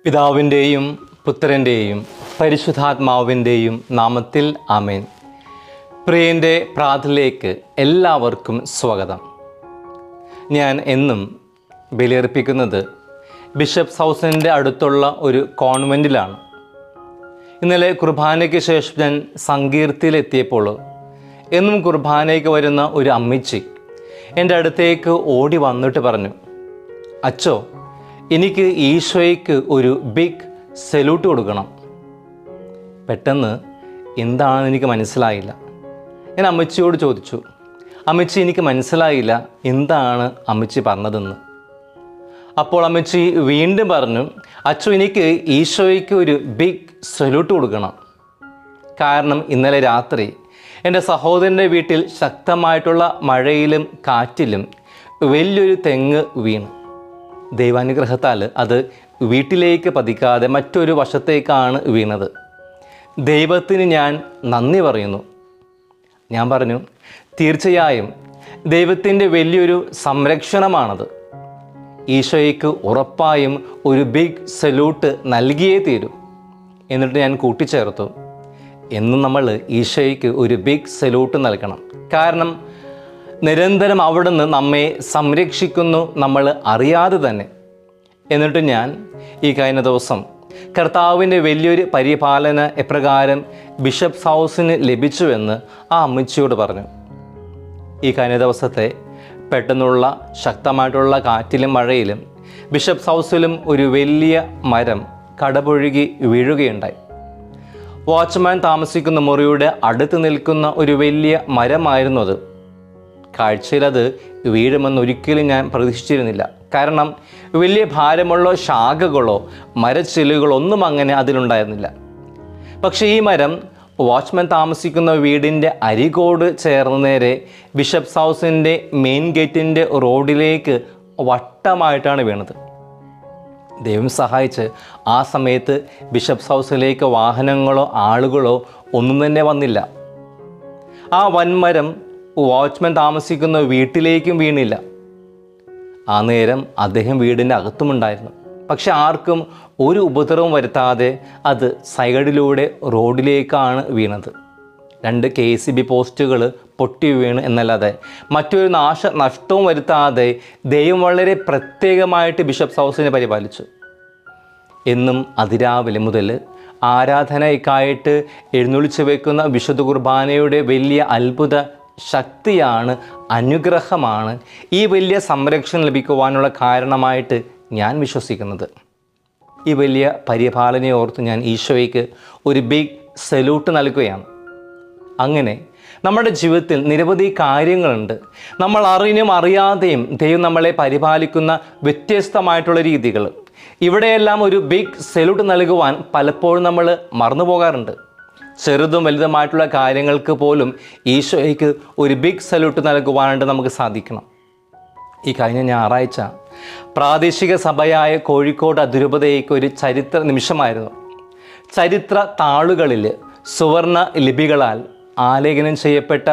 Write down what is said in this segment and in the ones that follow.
പിതാവിൻ്റെയും പുത്രൻ്റെയും പരിശുദ്ധാത്മാവിൻ്റെയും നാമത്തിൽ ആമേൻ. പ്രിയൻ്റെ പ്രാർത്ഥനയിലേക്ക് എല്ലാവർക്കും സ്വാഗതം. ഞാൻ എന്നും ബലിയർപ്പിക്കുന്നത് ബിഷപ്സ് ഹൗസിൻ്റെ അടുത്തുള്ള ഒരു കോൺവെൻറ്റിലാണ്. ഇന്നലെ കുർബാനയ്ക്ക് ശേഷം ഞാൻ സങ്കീർത്തിയിലെത്തിയപ്പോൾ എന്നും കുർബാനയ്ക്ക് വരുന്ന ഒരു അമ്മച്ചി എൻ്റെ അടുത്തേക്ക് ഓടി വന്നിട്ട് പറഞ്ഞു, അച്ചോ, എനിക്ക് ഈശോയ്ക്ക് ഒരു ബിഗ് സല്യൂട്ട് കൊടുക്കണം. പെട്ടെന്ന് എന്താണെന്ന് എനിക്ക് മനസ്സിലായില്ല. ഞാൻ അമ്മച്ചിയോട് ചോദിച്ചു, അമ്മച്ചി, എനിക്ക് മനസ്സിലായില്ല, എന്താണ് അമ്മച്ചി പറഞ്ഞതെന്ന്. അപ്പോൾ അമ്മച്ചി വീണ്ടും പറഞ്ഞു, അച്ചോ, എനിക്ക് ഈശോയ്ക്ക് ഒരു ബിഗ് സല്യൂട്ട് കൊടുക്കണം. കാരണം ഇന്നലെ രാത്രി എൻ്റെ സഹോദരൻ്റെ വീട്ടിൽ ശക്തമായിട്ടുള്ള മഴയിലും കാറ്റിലും വലിയൊരു തെങ്ങ് വീണു. ദൈവാനുഗ്രഹത്താൽ അത് വീട്ടിലേക്ക് പതിക്കാതെ മറ്റൊരു വശത്തേക്കാണ് വീണത്. ദൈവത്തിന് ഞാൻ നന്ദി പറയുന്നു. ഞാൻ പറഞ്ഞു, തീർച്ചയായും ദൈവത്തിൻ്റെ വലിയൊരു സംരക്ഷണമാണത്. ഈശോയ്ക്ക് ഉറപ്പായും ഒരു ബിഗ് സല്യൂട്ട് നൽകിയേ തീരൂ. എന്നിട്ട് ഞാൻ കൂട്ടിച്ചേർത്തു, എന്നും നമ്മൾ ഈശോയ്ക്ക് ഒരു ബിഗ് സല്യൂട്ട് നൽകണം. കാരണം നിരന്തരം അവിടുന്ന് നമ്മെ സംരക്ഷിക്കുന്നു, നമ്മൾ അറിയാതെ തന്നെ. എന്നിട്ട് ഞാൻ ഈ കഴിഞ്ഞ ദിവസം കർത്താവിൻ്റെ വലിയൊരു പരിപാലന എപ്രകാരം ബിഷപ്സ് ഹൗസിന് ലഭിച്ചുവെന്ന് ആ അമ്മച്ചിയോട് പറഞ്ഞു. ഈ കഴിഞ്ഞ ദിവസത്തെ പെട്ടെന്നുള്ള ശക്തമായിട്ടുള്ള കാറ്റിലും മഴയിലും ബിഷപ്സ് ഹൗസിലും ഒരു വലിയ മരം കടപുഴകി വീഴുകയുണ്ടായി. വാച്ച്മാൻ താമസിക്കുന്ന മുറിയുടെ അടുത്ത് നിൽക്കുന്ന ഒരു വലിയ മരമായിരുന്നു അത്. കാഴ്ചയിൽ അത് വീഴുമെന്ന് ഒരിക്കലും ഞാൻ പ്രതീക്ഷിച്ചിരുന്നില്ല. കാരണം വലിയ ഭാരമുള്ള ശാഖകളോ മരച്ചില്ലുകളോ ഒന്നും അങ്ങനെ അതിലുണ്ടായിരുന്നില്ല. പക്ഷേ ഈ മരം വാച്ച്മാൻ താമസിക്കുന്ന വീടിൻ്റെ അരികോട് ചേർന്ന് നേരെ ബിഷപ്സ് ഹൗസിൻ്റെ മെയിൻ ഗേറ്റിൻ്റെ റോഡിലേക്ക് വട്ടമായിട്ടാണ് വീണത്. ദൈവം സഹായിച്ച് ആ സമയത്ത് ബിഷപ്സ് ഹൗസിലേക്ക് വാഹനങ്ങളോ ആളുകളോ ഒന്നും തന്നെ വന്നില്ല. ആ വൻമരം വാച്ച്മാൻ താമസിക്കുന്ന വീട്ടിലേക്കും വീണില്ല. ആ നേരം അദ്ദേഹം വീടിൻ്റെ അകത്തുമുണ്ടായിരുന്നു. പക്ഷെ ആർക്കും ഒരു ഉപദ്രവം വരുത്താതെ അത് സൈഡിലൂടെ റോഡിലേക്കാണ് വീണത്. 2 KCB പോസ്റ്റുകൾ പൊട്ടി വീണ് എന്നല്ലാതെ മറ്റൊരു നഷ്ടവും വരുത്താതെ ദൈവം വളരെ പ്രത്യേകമായിട്ട് ബിഷപ്സ് ഹൗസിനെ പരിപാലിച്ചു. എന്നും അതിരാവിലെ മുതൽ ആരാധനയ്ക്കായിട്ട് എഴുന്നള്ളിച്ച് വയ്ക്കുന്ന വിശുദ്ധ കുർബാനയുടെ വലിയ അത്ഭുത ശക്തിയാണ്, അനുഗ്രഹമാണ് ഈ വലിയ സംരക്ഷണം ലഭിക്കുവാനുള്ള കാരണമായിട്ട് ഞാൻ വിശ്വസിക്കുന്നത്. ഈ വലിയ പരിപാലനയെ ഓർത്ത് ഞാൻ ഈശോയ്ക്ക് ഒരു ബിഗ് സല്യൂട്ട് നൽകുകയാണ്. അങ്ങനെ നമ്മുടെ ജീവിതത്തിൽ നിരവധി കാര്യങ്ങളുണ്ട്. നമ്മൾ അറിഞ്ഞും അറിയാതെയും ദൈവം നമ്മളെ പരിപാലിക്കുന്ന വ്യത്യസ്തമായിട്ടുള്ള രീതികൾ. ഇവിടെയെല്ലാം ഒരു ബിഗ് സല്യൂട്ട് നൽകുവാൻ പലപ്പോഴും നമ്മൾ മറന്നു പോകാറുണ്ട്. ചെറുതും വലുതുമായിട്ടുള്ള കാര്യങ്ങൾക്ക് പോലും ഈശോയ്ക്ക് ഒരു ബിഗ് സല്യൂട്ട് നൽകുവാനായിട്ട് നമുക്ക് സാധിക്കണം. ഈ കഴിഞ്ഞ ഞായറാഴ്ച പ്രാദേശിക സഭയായ കോഴിക്കോട് അതിരൂപതയ്ക്ക് ഒരു ചരിത്ര നിമിഷമായിരുന്നു. ചരിത്ര താളുകളിൽ സുവർണ ലിപികളാൽ ആലേഖനം ചെയ്യപ്പെട്ട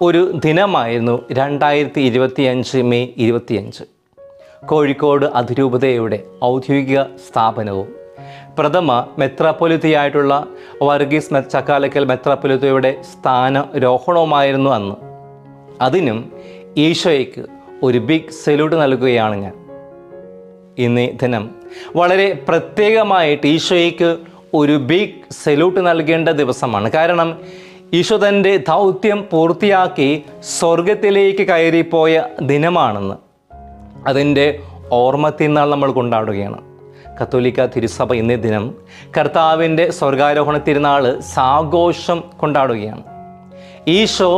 ഒരു ദിനമായിരുന്നു 2025 മെയ് 25. കോഴിക്കോട് അതിരൂപതയുടെ ഔദ്യോഗിക സ്ഥാപനവും പ്രഥമ മെത്രാപ്പൊലിത്തയായിട്ടുള്ള വർഗീസ് ചക്കാലക്കൽ മെത്രാപ്പൊലിത്തയുടെ സ്ഥാനരോഹണവുമായിരുന്നു അന്ന്. അതിനും ഈശോയ്ക്ക് ഒരു ബിഗ് സല്യൂട്ട് നൽകുകയാണ് ഞാൻ. ഇന്നേ ദിനം വളരെ പ്രത്യേകമായിട്ട് ഈശോയ്ക്ക് ഒരു ബിഗ് സല്യൂട്ട് നൽകേണ്ട ദിവസമാണ്. കാരണം ഈശോ തൻ്റെ ദൗത്യം പൂർത്തിയാക്കി സ്വർഗത്തിലേക്ക് കയറിപ്പോയ ദിനമാണെന്ന്. അതിൻ്റെ ഓർമ്മ തിരുനാൾ നമ്മൾ കൊണ്ടാടുകയാണ്. കത്തോലിക്ക തിരുസഭ ഇന്നേ ദിനം കർത്താവിൻ്റെ സ്വർഗാരോഹണ തിരുനാൾ സാഘോഷം കൊണ്ടാടുകയാണ്. ഈശോ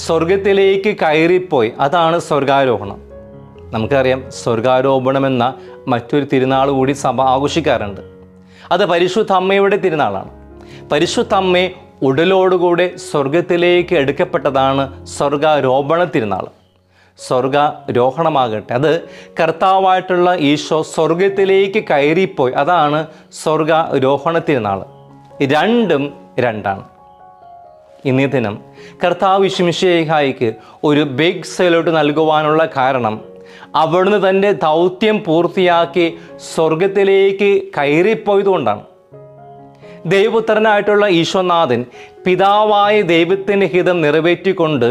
സ്വർഗത്തിലേക്ക് കയറിപ്പോയി, അതാണ് സ്വർഗാരോഹണം. നമുക്കറിയാം, സ്വർഗാരോപണം എന്ന മറ്റൊരു തിരുനാൾ കൂടി സഭ ആഘോഷിക്കാറുണ്ട്. അത് പരിശുദ്ധ അമ്മയുടെ തിരുനാളാണ്. പരിശുദ്ധ അമ്മ ഉടലോടുകൂടെ സ്വർഗത്തിലേക്ക് എടുക്കപ്പെട്ടതാണ് സ്വർഗാരോപണ തിരുനാൾ. സ്വർഗാരോഹണമാകട്ടെ, അത് കർത്താവായിട്ടുള്ള ഈശോ സ്വർഗത്തിലേക്ക് കയറിപ്പോയി, അതാണ് സ്വർഗാരോഹണ തിരുനാൾ. രണ്ടും രണ്ടാണ്. ഇന്നേ ദിനം കർത്താവ് യേശുമിശിഹായ്ക്ക് ഒരു ബിഗ് സല്യൂട്ട് നൽകുവാനുള്ള കാരണം അവിടുന്ന് തൻ്റെ ദൗത്യം പൂർത്തിയാക്കി സ്വർഗത്തിലേക്ക് കയറിപ്പോയതുകൊണ്ടാണ്. ദൈവപുത്രനായിട്ടുള്ള ഈശോനാഥൻ പിതാവായ ദൈവത്തിൻ്റെ ഹിതം നിറവേറ്റിക്കൊണ്ട്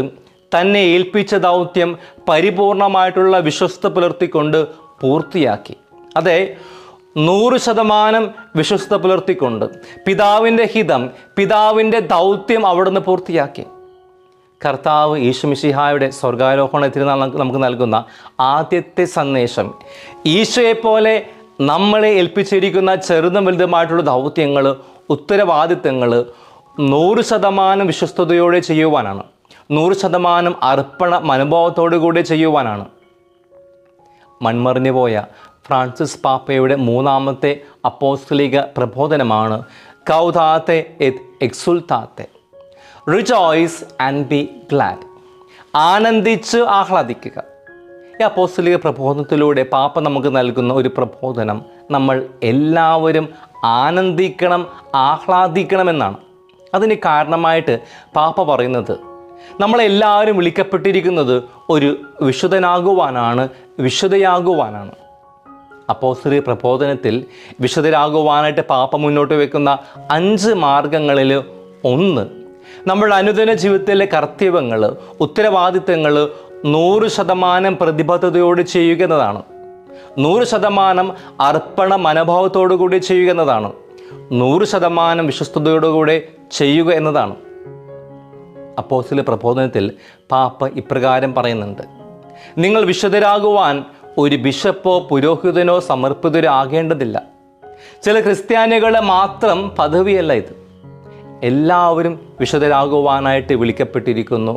തന്നെ ഏൽപ്പിച്ച ദൗത്യം പരിപൂർണമായിട്ടുള്ള വിശ്വസ്ത പുലർത്തിക്കൊണ്ട് പൂർത്തിയാക്കി. അതെ, 100% വിശ്വസ്ത പുലർത്തിക്കൊണ്ട് പിതാവിൻ്റെ ഹിതം, പിതാവിൻ്റെ ദൗത്യം അവിടുന്ന് പൂർത്തിയാക്കി. കർത്താവ് ഈശോ മിശിഹായുടെ സ്വർഗാരോഹണ തിരുനാൾ നമുക്ക് നൽകുന്ന ആദ്യത്തെ സന്ദേശം, ഈശോയെപ്പോലെ നമ്മളെ ഏൽപ്പിച്ചിരിക്കുന്ന ചെറുതും വലുതുമായിട്ടുള്ള ദൗത്യങ്ങൾ, ഉത്തരവാദിത്തങ്ങൾ 100% വിശ്വസ്തയോടെ ചെയ്യുവാനാണ്. 100% അർപ്പണ മനോഭാവത്തോടു കൂടി ചെയ്യുവാനാണ്. മൺമറിഞ്ഞു പോയ ഫ്രാൻസിസ് പാപ്പയുടെ 3ാമത്തെ അപ്പോസ്തലിക പ്രബോധനമാണ് ഗൗദാത്തെ എത് എക്സുൽത്താത്തെ, റിജോയ്സ് ആൻഡ് ബി ഗ്ലാഡ്, ആനന്ദിച്ച് ആഹ്ലാദിക്കുക. ഈ അപ്പോസ്തലിക പ്രബോധനത്തിലൂടെ പാപ്പ നമുക്ക് നൽകുന്ന ഒരു പ്രബോധനം, നമ്മൾ എല്ലാവരും ആനന്ദിക്കണം, ആഹ്ലാദിക്കണമെന്നാണ്. അതിന് കാരണമായിട്ട് പാപ്പ പറയുന്നത്, നമ്മളെല്ലാവരും വിളിക്കപ്പെട്ടിരിക്കുന്നത് ഒരു വിശുദ്ധനാകുവാനാണ്, വിശുദ്ധയാകുവാനാണ്. അപ്പോസ്തലിക പ്രബോധനത്തിൽ വിശുദ്ധരാകുവാനായിട്ട് പാപ്പ മുന്നോട്ട് വെക്കുന്ന 5 മാർഗങ്ങളിൽ ഒന്ന്, നമ്മുടെ അനുദിന ജീവിതത്തിലെ കർത്തവ്യങ്ങൾ, ഉത്തരവാദിത്തങ്ങൾ 100% പ്രതിബദ്ധതയോട് ചെയ്യുക എന്നതാണ്. 100% അർപ്പണ മനോഭാവത്തോടു കൂടി ചെയ്യുക എന്നതാണ്. 100% വിശ്വസ്തയോടുകൂടെ ചെയ്യുക എന്നതാണ്. അപ്പോസ്തലിക പ്രബോധനത്തിൽ പാപ്പ ഇപ്രകാരം പറയുന്നുണ്ട്, നിങ്ങൾ വിശുദ്ധരാകുവാൻ ഒരു ബിഷപ്പോ പുരോഹിതനോ സമർപ്പിതരോ ആകേണ്ടതില്ല. ചില ക്രിസ്ത്യാനികളെ മാത്രം പദവിയല്ല ഇത്. എല്ലാവരും വിശുദ്ധരാകുവാനായിട്ട് വിളിക്കപ്പെട്ടിരിക്കുന്നു.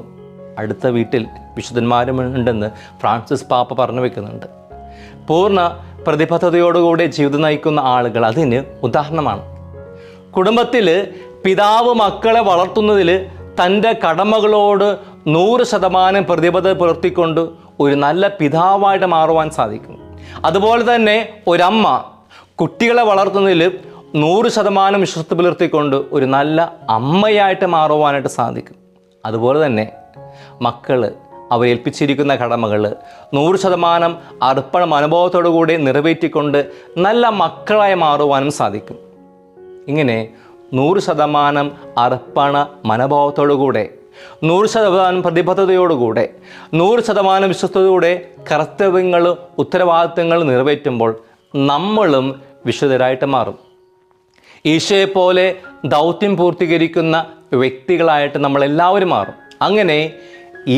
അടുത്ത വീട്ടിൽ വിശുദ്ധന്മാരുമുണ്ടെന്ന് ഫ്രാൻസിസ് പാപ്പ പറഞ്ഞു വയ്ക്കുന്നുണ്ട്. പൂർണ്ണ പ്രതിബദ്ധതയോടുകൂടി ജീവിതം നയിക്കുന്ന ആളുകൾ അതിന് ഉദാഹരണമാണ്. കുടുംബത്തിൽ പിതാവ് മക്കളെ വളർത്തുന്നതിൽ തൻ്റെ കടമകളോട് 100% പ്രതിബദ്ധത പുലർത്തിക്കൊണ്ട് ഒരു നല്ല പിതാവായിട്ട് മാറുവാൻ സാധിക്കും. അതുപോലെ തന്നെ ഒരമ്മ കുട്ടികളെ വളർത്തുന്നതിൽ 100% വിശ്വസ്ത പുലർത്തിക്കൊണ്ട് ഒരു നല്ല അമ്മയായിട്ട് മാറുവാനായിട്ട് സാധിക്കും. അതുപോലെ തന്നെ മക്കൾ അവരേൽപ്പിച്ചിരിക്കുന്ന കടമകൾ 100% അർപ്പണ മനോഭാവത്തോടു കൂടി നിറവേറ്റിക്കൊണ്ട് നല്ല മക്കളായി മാറുവാനും സാധിക്കും. ഇങ്ങനെ 100% അർപ്പണ മനോഭാവത്തോടുകൂടെ, 100% പ്രതിബദ്ധതയോടുകൂടെ, 100% വിശ്വസ്തയോടെ കർത്തവ്യങ്ങൾ, ഉത്തരവാദിത്തങ്ങൾ നിറവേറ്റുമ്പോൾ നമ്മളും വിശുദ്ധരായിട്ട് മാറും. ഈശോയെപ്പോലെ ദൗത്യം പൂർത്തീകരിക്കുന്ന വ്യക്തികളായിട്ട് നമ്മളെല്ലാവരും മാറും. അങ്ങനെ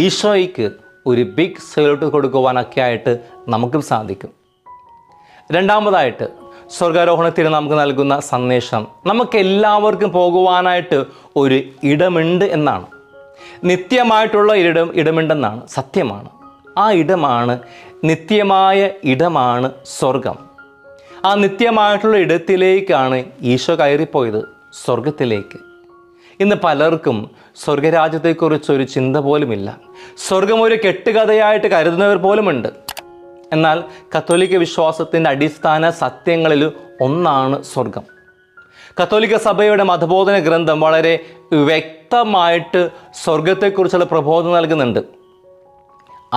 ഈശോയ്ക്ക് ഒരു ബിഗ് സല്യൂട്ട് കൊടുക്കുവാനൊക്കെ ആയിട്ട് നമുക്കും സാധിക്കും. രണ്ടാമതായിട്ട് സ്വർഗാരോഹണത്തിന് നമുക്ക് നൽകുന്ന സന്ദേശം, നമുക്ക് എല്ലാവർക്കും പോകുവാനായിട്ട് ഒരു ഇടമുണ്ട് എന്നാണ്. നിത്യമായിട്ടുള്ള ഇടമുണ്ടെന്നാണ്. സത്യമാണ്. ആ ഇടമാണ്, നിത്യമായ ഇടമാണ് സ്വർഗം. ആ നിത്യമായിട്ടുള്ള ഇടത്തിലേക്കാണ് ഈശോ കയറിപ്പോയത്, സ്വർഗത്തിലേക്ക്. ഇന്ന് പലർക്കും സ്വർഗരാജ്യത്തെക്കുറിച്ചൊരു ചിന്ത പോലുമില്ല. സ്വർഗം ഒരു കെട്ടുകഥയായിട്ട് കരുതുന്നവർ പോലുമുണ്ട്. എന്നാൽ കത്തോലിക്ക വിശ്വാസത്തിൻ്റെ അടിസ്ഥാന സത്യങ്ങളിൽ ഒന്നാണ് സ്വർഗം. കത്തോലിക്ക സഭയുടെ മതബോധന ഗ്രന്ഥം വളരെ വ്യക്തമായിട്ട് സ്വർഗത്തെക്കുറിച്ചുള്ള പ്രബോധനം നൽകുന്നുണ്ട്.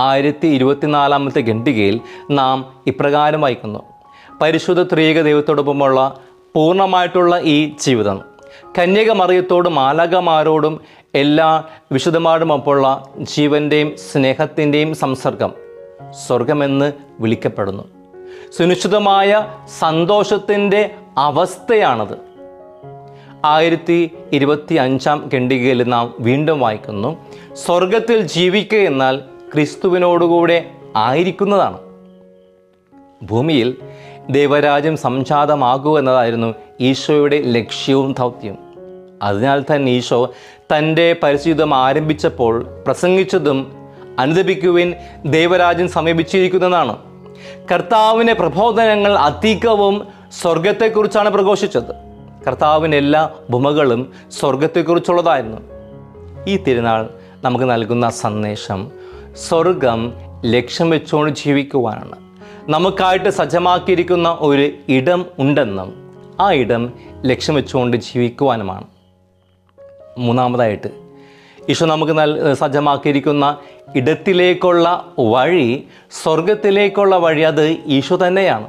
1024 ഖണ്ഡികയിൽ നാം ഇപ്രകാരം വായിക്കുന്നു: പരിശുദ്ധ ത്രിയേക ദൈവത്തോടൊപ്പമുള്ള പൂർണ്ണമായിട്ടുള്ള ഈ ജീവിതം കന്യക മറിയത്തോടും മാലാഖമാരോടും എല്ലാ വിശുദ്ധന്മാരുമൊപ്പമുള്ള ജീവൻ്റെയും സ്നേഹത്തിൻ്റെയും സംസർഗം സ്വർഗമെന്ന് വിളിക്കപ്പെടുന്നു. സുനിശ്ചിതമായ സന്തോഷത്തിൻ്റെ അവസ്ഥയാണത്. 1025 ഖണ്ഡികയിൽ നാം വീണ്ടും വായിക്കുന്നു: സ്വർഗത്തിൽ ജീവിക്കുക എന്നാൽ ക്രിസ്തുവിനോടുകൂടെ ആയിരിക്കുന്നതാണ്. ഭൂമിയിൽ ദൈവരാജ്യം സംജാതമാകൂ എന്നതായിരുന്നു ഈശോയുടെ ലക്ഷ്യവും ദൗത്യവും. അതിനാൽ തന്നെ ഈശോ തൻ്റെ പരിചിതം ആരംഭിച്ചപ്പോൾ പ്രസംഗിച്ചതും അനുദപിക്കുവിൻ, ദൈവരാജ്യം സമീപിച്ചിരിക്കുന്നതാണ്. കർത്താവിൻ്റെ പ്രബോധനങ്ങൾ അധികവും സ്വർഗത്തെക്കുറിച്ചാണ് പ്രഘോഷിച്ചത്. കർത്താവിൻ്റെ എല്ലാ ഉപമകളും സ്വർഗത്തെക്കുറിച്ചുള്ളതായിരുന്നു. ഈ തിരുനാൾ നമുക്ക് നൽകുന്ന സന്ദേശം സ്വർഗം ലക്ഷ്യം വെച്ചുകൊണ്ട് ജീവിക്കുവാനാണ്. നമുക്കായിട്ട് സജ്ജമാക്കിയിരിക്കുന്ന ഒരു ഇടം ഉണ്ടെന്നും ആ ഇടം ലക്ഷ്യം വെച്ചുകൊണ്ട് ജീവിക്കുവാനുമാണ്. മൂന്നാമതായിട്ട് ഈശോ നമുക്ക് സജ്ജമാക്കിയിരിക്കുന്ന ഇടത്തിലേക്കുള്ള വഴി, സ്വർഗത്തിലേക്കുള്ള വഴി, അത് ഈശോ തന്നെയാണ്.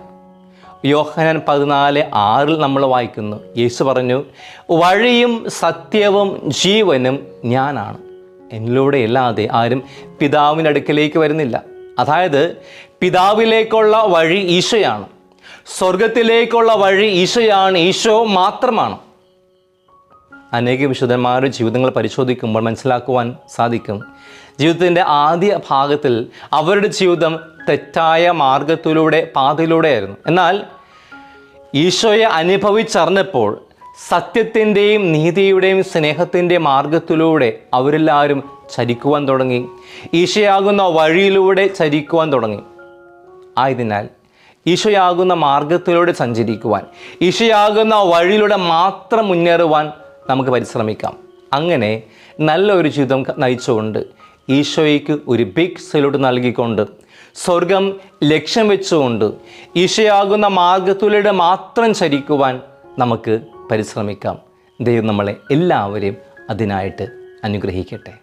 യോഹന്നാൻ 14:6 നമ്മൾ വായിക്കുന്നു. യേശു പറഞ്ഞു, വഴിയും സത്യവും ജീവനും ഞാനാണ്, എന്നിലൂടെ അല്ലാതെ ആരും പിതാവിൻ്റെ അടുക്കലേക്ക് വരുന്നില്ല. അതായത് പിതാവിലേക്കുള്ള വഴി ഈശോയാണ്, സ്വർഗത്തിലേക്കുള്ള വഴി ഈശോയാണ്, ഈശോ മാത്രമാണ്. അനേക വിശുദ്ധന്മാരുടെ ജീവിതങ്ങൾ പരിശോധിക്കുമ്പോൾ മനസ്സിലാക്കുവാൻ സാധിക്കും, ജീവിതത്തിൻ്റെ ആദ്യ ഭാഗത്തിൽ അവരുടെ ജീവിതം തെറ്റായ പാതയിലൂടെയായിരുന്നു. എന്നാൽ ഈശോയെ അനുഭവിച്ചറിഞ്ഞപ്പോൾ സത്യത്തിൻ്റെയും നീതിയുടെയും സ്നേഹത്തിൻ്റെ മാർഗത്തിലൂടെ അവരെല്ലാവരും ചരിക്കുവാൻ തുടങ്ങി, ഈശോയാകുന്ന വഴിയിലൂടെ ചരിക്കുവാൻ തുടങ്ങി. ആയതിനാൽ ഈശോയാകുന്ന മാർഗത്തിലൂടെ സഞ്ചരിക്കുവാൻ, ഈശോയാകുന്ന വഴിയിലൂടെ മാത്രം മുന്നേറുവാൻ നമുക്ക് പരിശ്രമിക്കാം. അങ്ങനെ നല്ലൊരു ജീവിതം നയിച്ചുകൊണ്ട്, ഈശോയ്ക്ക് ഒരു ബിഗ് സല്യൂട്ട് നൽകിക്കൊണ്ട്, സ്വർഗം ലക്ഷ്യം വെച്ചുകൊണ്ട്, ഈശോയാകുന്ന മാർഗത്തിലൂടെ മാത്രം ചരിക്കുവാൻ നമുക്ക് പരിശ്രമിക്കാം. ദൈവം നമ്മളെ എല്ലാവരെയും അതിനായിട്ട് അനുഗ്രഹിക്കട്ടെ.